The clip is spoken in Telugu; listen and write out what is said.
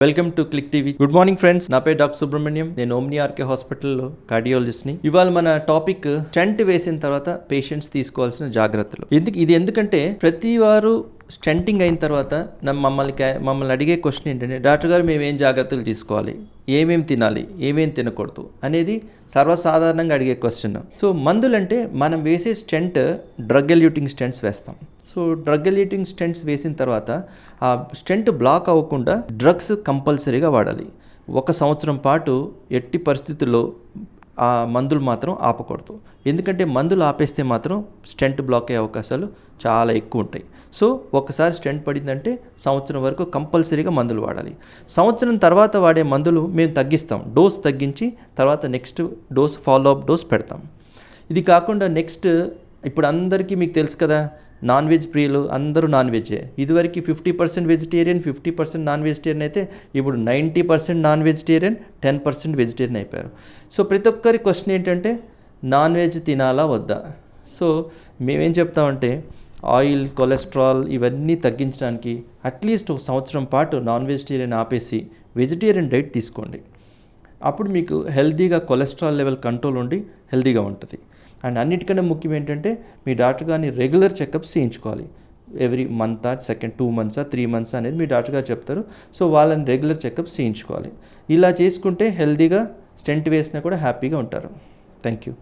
Welcome to click TV. Good morning friends, నా పేరు డాక్టర్ సుబ్రహ్మణ్యం. నేను ఓమ్ని ఆర్కే హాస్పిటల్లో కార్డియాలజిస్ట్ని. ఇవాళ మన టాపిక్ స్టెంట్ వేసిన తర్వాత పేషెంట్స్ తీసుకోవాల్సిన జాగ్రత్తలు. ఎందుకంటే ప్రతి వారు స్టెంటింగ్ అయిన తర్వాత మమ్మల్ని అడిగే క్వశ్చన్ ఏంటంటే, డాక్టర్ గారు మేము ఏం జాగ్రత్తలు తీసుకోవాలి, ఏమేమి తినాలి, ఏమేమి తినకూడదు అనేది సర్వసాధారణంగా అడిగే క్వశ్చన్. సో మందులంటే మనం వేసే స్టెంట్ డ్రగ్ ఎల్యూటింగ్ స్టెంట్స్ వేస్తాం. సో డ్రగ్ ఎల్యూటింగ్ స్టెంట్స్ వేసిన తర్వాత ఆ స్టెంట్ బ్లాక్ అవ్వకుండా డ్రగ్స్ కంపల్సరీగా వాడాలి. 1 సంవత్సరం పాటు ఎట్టి పరిస్థితుల్లో ఆ మందులు మాత్రం ఆపకూడదు. ఎందుకంటే మందులు ఆపేస్తే మాత్రం స్టెంట్ బ్లాక్ అయ్యే అవకాశాలు చాలా ఎక్కువ ఉంటాయి. సో ఒకసారి స్టెంట్ పడిందంటే సంవత్సరం వరకు కంపల్సరీగా మందులు వాడాలి. సంవత్సరం తర్వాత వాడే మందులు మేము తగ్గిస్తాం, డోస్ తగ్గించి తర్వాత next dose follow up dose పెడతాం. ఇది కాకుండా నెక్స్ట్ ఇప్పుడు అందరికీ మీకు తెలుసు కదా, నాన్ వెజ్ ప్రియులు అందరూ నాన్ వెజ్జే. ఇదివరకు 50% వెజిటేరియన్, 50% నాన్ వెజిటేరియన్ అయితే ఇప్పుడు 90% నాన్ వెజిటేరియన్, 10% వెజిటేరియన్ అయిపోయారు. సో ప్రతి ఒక్కరి క్వశ్చన్ ఏంటంటే నాన్ వెజ్ తినాలా వద్దా? సో మేమేం చెప్తామంటే ఆయిల్, కొలెస్ట్రాల్ ఇవన్నీ తగ్గించడానికి అట్లీస్ట్ 1 సంవత్సరం పాటు నాన్ వెజిటేరియన్ ఆపేసి వెజిటేరియన్ డైట్ తీసుకోండి. అప్పుడు మీకు హెల్తీగా కొలెస్ట్రాల్ లెవెల్ కంట్రోల్ ఉండి హెల్తీగా ఉంటుంది. అండ్ అన్నిటికన్నా ముఖ్యం ఏంటంటే మీ డాక్టర్ గారిని రెగ్యులర్ చెకప్స్ చేయించుకోవాలి. ఎవ్రీ మంత్, 2 months, 3 months అనేది మీ డాక్టర్ గారు చెప్తారు. సో వాళ్ళని రెగ్యులర్ చెకప్స్ చేయించుకోవాలి. ఇలా చేసుకుంటే హెల్తీగా స్టెంట్ వేసినా కూడా హ్యాపీగా ఉంటారు. Thank you.